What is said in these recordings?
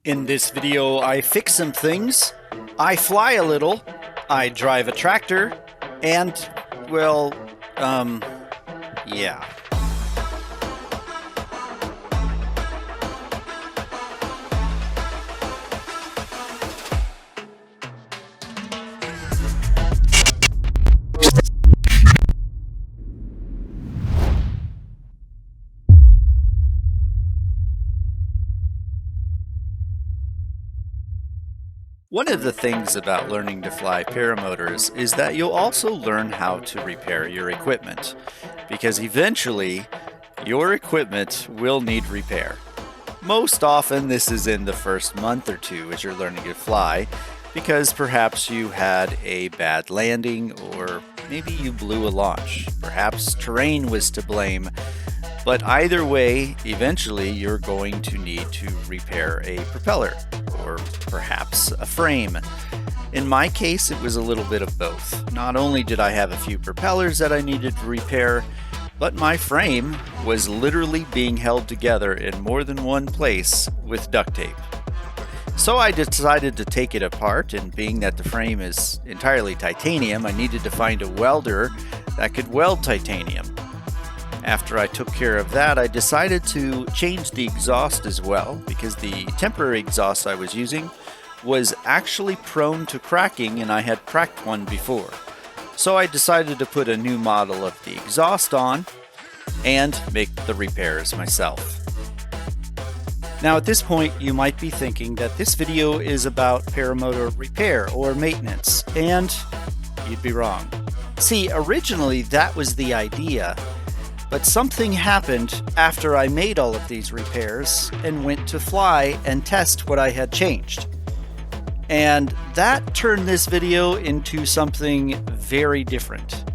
In this video, I fix some things, I fly a little, I drive a tractor, and, well, yeah. One of the things about learning to fly paramotors is that you'll also learn how to repair your equipment, because eventually your equipment will need repair. Most often this is in the first month or two as you're learning to fly, because perhaps you had a bad landing or maybe you blew a launch. Perhaps terrain was to blame. But either way, eventually you're going to need to repair a propeller, or perhaps a frame. In my case, it was a little bit of both. Not only did I have a few propellers that I needed to repair, but my frame was literally being held together in more than one place with duct tape. So I decided to take it apart, and being that the frame is entirely titanium, I needed to find a welder that could weld titanium. After I took care of that, I decided to change the exhaust as well, because the temporary exhaust I was using was actually prone to cracking, and I had cracked one before. So I decided to put a new model of the exhaust on and make the repairs myself. Now at this point, you might be thinking that this video is about paramotor repair or maintenance, and you'd be wrong. See, originally that was the idea. But something happened after I made all of these repairs and went to fly and test what I had changed. And that turned this video into something very different.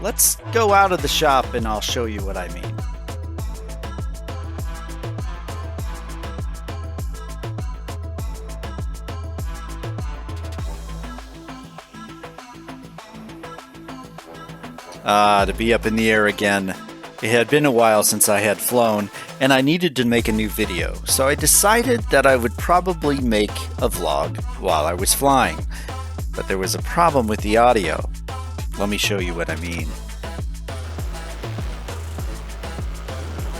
Let's go out of the shop and I'll show you what I mean. To be up in the air again. It had been a while since I had flown, and I needed to make a new video, so I decided that I would probably make a vlog while I was flying. But there was a problem with the audio. Let me show you what I mean.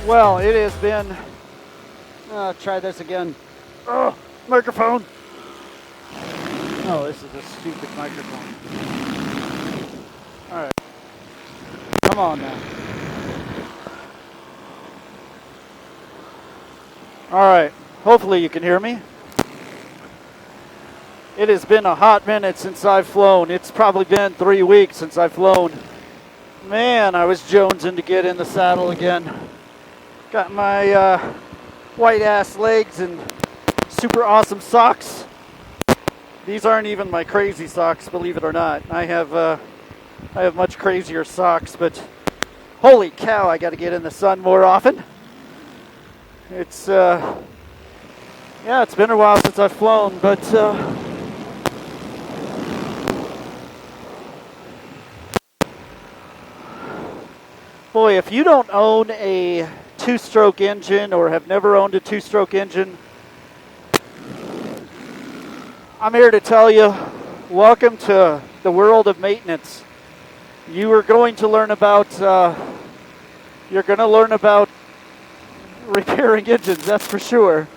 Well, it has been... try this again. Oh, microphone! Oh, this is a stupid microphone. Alright. Come on now. Alright, hopefully you can hear me. It has been a hot minute since I've flown. It's probably been 3 weeks since I've flown. Man, I was jonesing to get in the saddle again. Got my white ass legs and super awesome socks. These aren't even my crazy socks, believe it or not. I have much crazier socks, but holy cow, I got to get in the sun more often. It's it's been a while since I've flown, but boy, if you don't own a two-stroke engine or have never owned a two-stroke engine, I'm here to tell you, welcome to the world of maintenance. You are going to learn about repairing engines, that's for sure,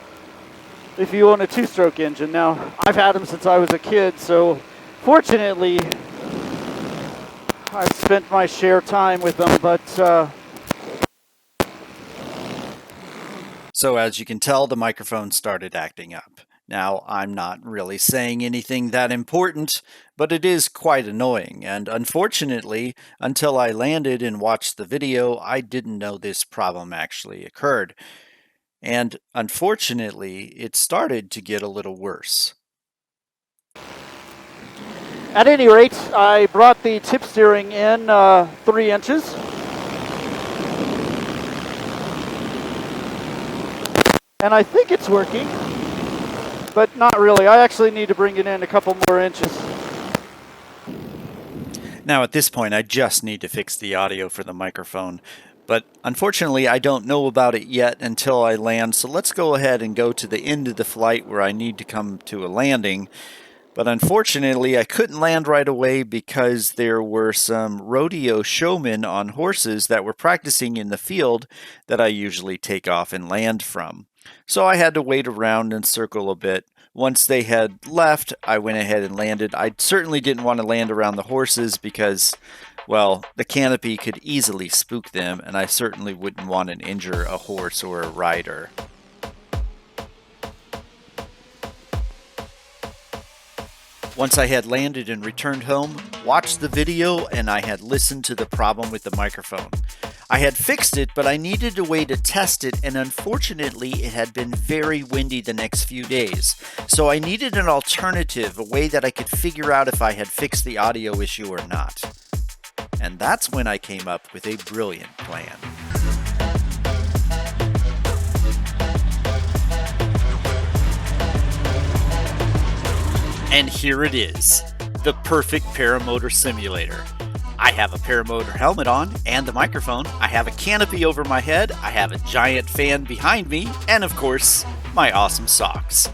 if you own a two-stroke engine. Now, I've had them since I was a kid, so fortunately I've spent my share time with them, but So as you can tell, the microphone started acting up. Now, I'm not really saying anything that important, but it is quite annoying, and unfortunately, until I landed and watched the video, I didn't know this problem actually occurred. And unfortunately, it started to get a little worse. at any rate, I brought the tip steering in 3 inches. And I think it's working. But not really. I actually need to bring it in a couple more inches. Now at this point I just need to fix the audio for the microphone, But unfortunately, I don't know about it yet until I land, so let's go ahead and go to the end of the flight where I need to come to a landing. But unfortunately, I couldn't land right away because there were some rodeo showmen on horses that were practicing in the field that I usually take off and land from. So I had to wait around and circle a bit. Once they had left, I went ahead and landed. I certainly didn't want to land around the horses because, well, the canopy could easily spook them, and I certainly wouldn't want to injure a horse or a rider. Once I had landed and returned home, watched the video, and I had listened to the problem with the microphone. I had fixed it, but I needed a way to test it, and unfortunately it had been very windy the next few days. So I needed an alternative, a way that I could figure out if I had fixed the audio issue or not. And that's when I came up with a brilliant plan. And here it is, the perfect paramotor simulator. I have a paramotor helmet on and the microphone. I have a canopy over my head. I have a giant fan behind me. And of course, my awesome socks.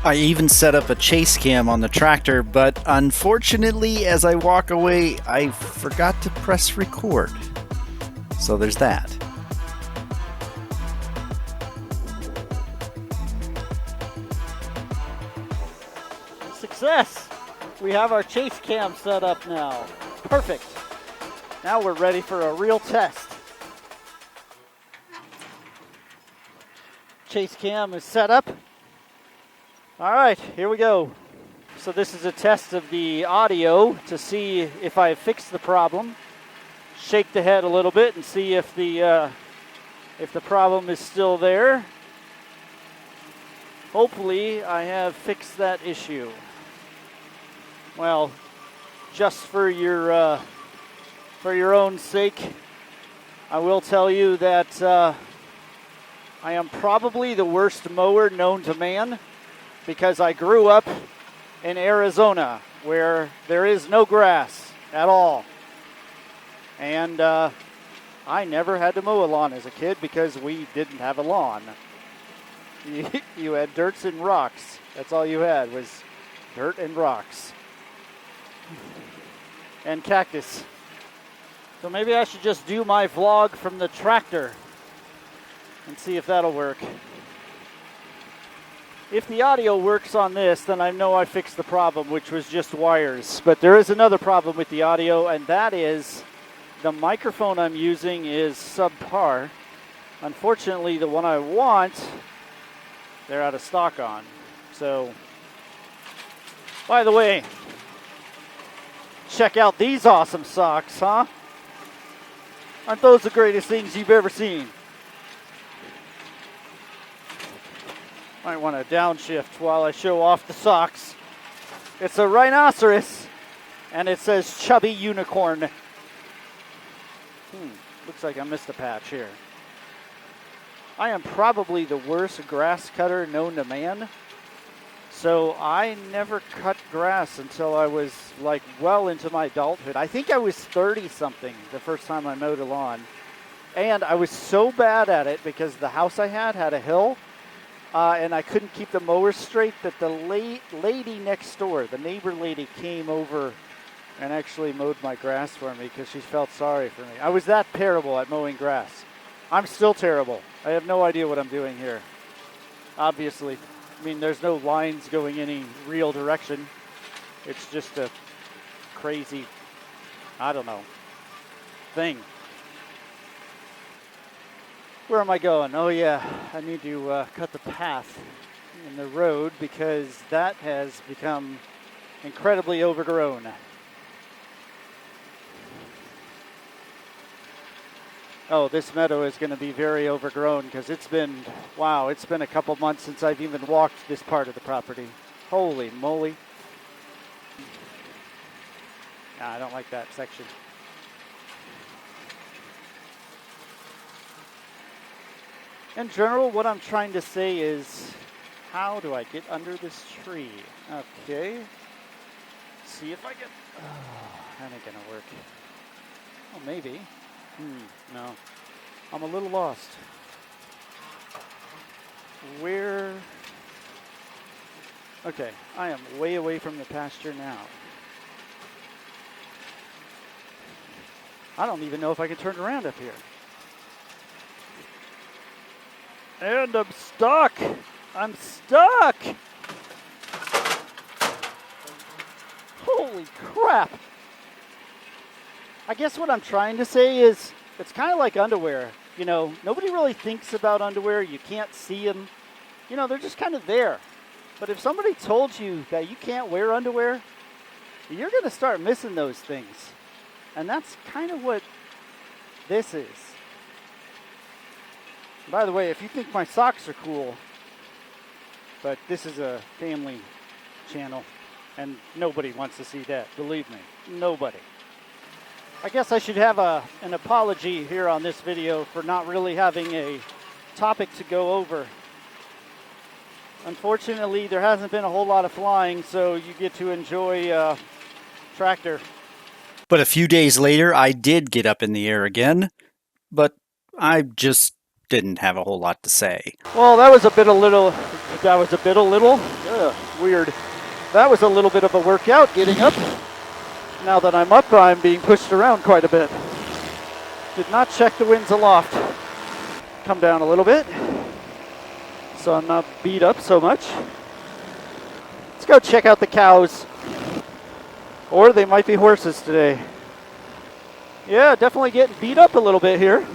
I even set up a chase cam on the tractor, but unfortunately, as I walk away, I forgot to press record. So there's that. Success! We have our chase cam set up now. Perfect. Now we're ready for a real test. Chase cam is set up. All right, here we go. So this is a test of the audio to see if I fixed the problem. Shake the head a little bit and see if the problem is still there. Hopefully I have fixed that issue. Well, just for your own sake, I will tell you that I am probably the worst mower known to man because I grew up in Arizona where there is no grass at all. And I never had to mow a lawn as a kid because we didn't have a lawn. You had dirts and rocks. That's all you had was dirt and rocks. And cactus. So maybe I should just do my vlog from the tractor and see if that'll work. If the audio works on this, then I know I fixed the problem, which was just wires. But there is another problem with the audio, and that is the microphone I'm using is subpar. Unfortunately, the one I want, they're out of stock on. So, by the way, check out these awesome socks, huh? Aren't those the greatest things you've ever seen? Might want to downshift while I show off the socks. It's a rhinoceros, and it says chubby unicorn. Looks like I missed a patch here. I am probably the worst grass cutter known to man. So I never cut grass until I was like well into my adulthood. I think I was 30-something the first time I mowed a lawn. And I was so bad at it because the house I had a hill. And I couldn't keep the mower straight that the lady next door, the neighbor lady, came over and actually mowed my grass for me because she felt sorry for me. I was that terrible at mowing grass. I'm still terrible. I have no idea what I'm doing here. Obviously. I mean, there's no lines going any real direction. It's just a crazy, I don't know, thing. Where am I going? Oh yeah, I need to cut the path in the road because that has become incredibly overgrown. Oh, this meadow is going to be very overgrown because it's been a couple months since I've even walked this part of the property. Holy moly. Nah, I don't like that section. In general, what I'm trying to say is, how do I get under this tree? Okay. See if I can... Oh, that ain't going to work. Oh, maybe. No. I'm a little lost. Where? Okay, I am way away from the pasture now. I don't even know if I can turn around up here. And I'm stuck. I'm stuck. Holy crap. I guess what I'm trying to say is it's kind of like underwear. You know, nobody really thinks about underwear. You can't see them. You know, they're just kind of there. But if somebody told you that you can't wear underwear, you're going to start missing those things. And that's kind of what this is. By the way, if you think my socks are cool, but this is a family channel, and nobody wants to see that, believe me, nobody. I guess I should have an apology here on this video for not really having a topic to go over. Unfortunately, there hasn't been a whole lot of flying, so you get to enjoy tractor. But a few days later, I did get up in the air again, but I just didn't have a whole lot to say. Well, that was a bit weird. That was a little bit of a workout getting up. Now that I'm up, I'm being pushed around quite a bit. Did not check the winds aloft. Come down a little bit, so I'm not beat up so much. Let's go check out the cows. Or they might be horses today. Yeah, definitely getting beat up a little bit here.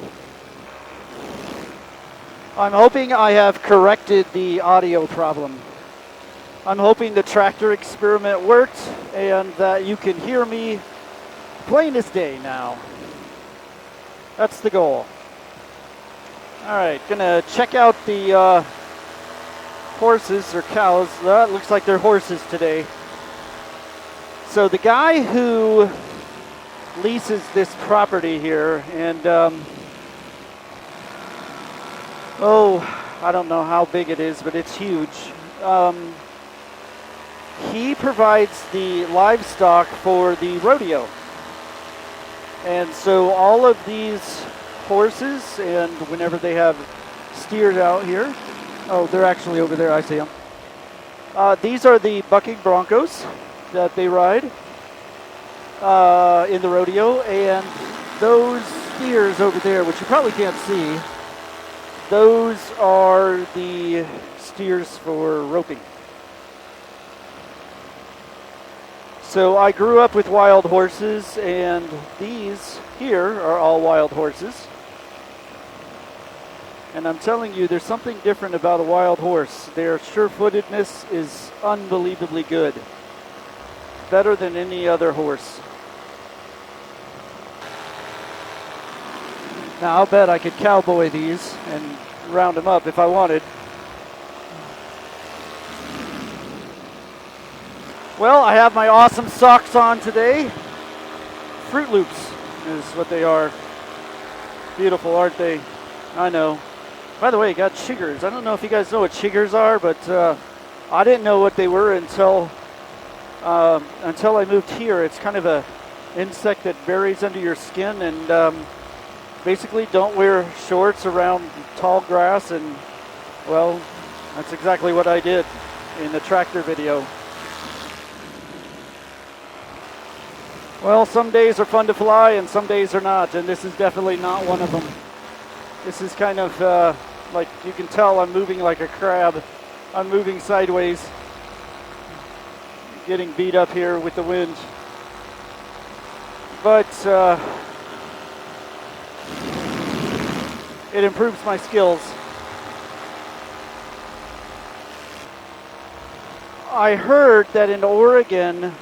I'm hoping I have corrected the audio problem. I'm hoping the tractor experiment worked and that you can hear me plain as day now. That's the goal. All right, gonna check out the horses or cows. That looks like they're horses today. So the guy who leases this property here, and I don't know how big it is, but it's huge. He provides the livestock for the rodeo. And so all of these horses, and whenever they have steers out here, oh, they're actually over there, I see them. These are the bucking broncos that they ride in the rodeo, and those steers over there, which you probably can't see, those are the steers for roping. So I grew up with wild horses, and these here are all wild horses. And I'm telling you, there's something different about a wild horse. Their sure-footedness is unbelievably good. Better than any other horse. Now, I'll bet I could cowboy these and round them up if I wanted. Well, I have my awesome socks on today. Fruit Loops is what they are. Beautiful, aren't they? I know. By the way, got chiggers. I don't know if you guys know what chiggers are, but I didn't know what they were until I moved here. It's kind of a insect that buries under your skin, and basically don't wear shorts around tall grass, and well, that's exactly what I did in the tractor video. Well, some days are fun to fly and some days are not, and this is definitely not one of them. This is kind of like, you can tell I'm moving like a crab. I'm moving sideways, getting beat up here with the wind. But it improves my skills. I heard that in Oregon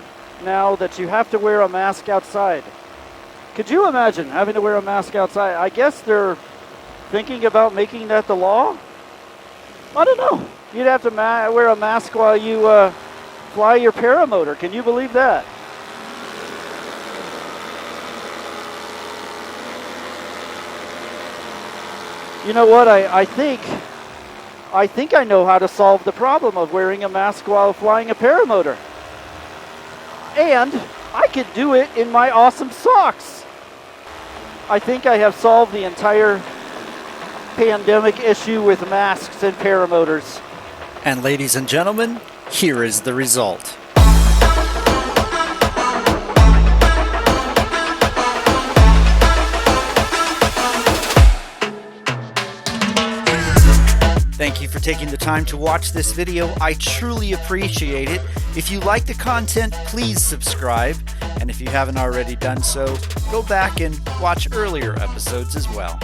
now that you have to wear a mask outside. Could you imagine having to wear a mask outside? I guess they're thinking about making that the law. I don't know. You'd have to wear a mask while you fly your paramotor. Can you believe that? You know what? I think I know how to solve the problem of wearing a mask while flying a paramotor. And I could do it in my awesome socks. I think I have solved the entire pandemic issue with masks and paramotors. And ladies and gentlemen, here is the result. Thank you for taking the time to watch this video. I truly appreciate it. If you like the content, please subscribe. And if you haven't already done so, go back and watch earlier episodes as well.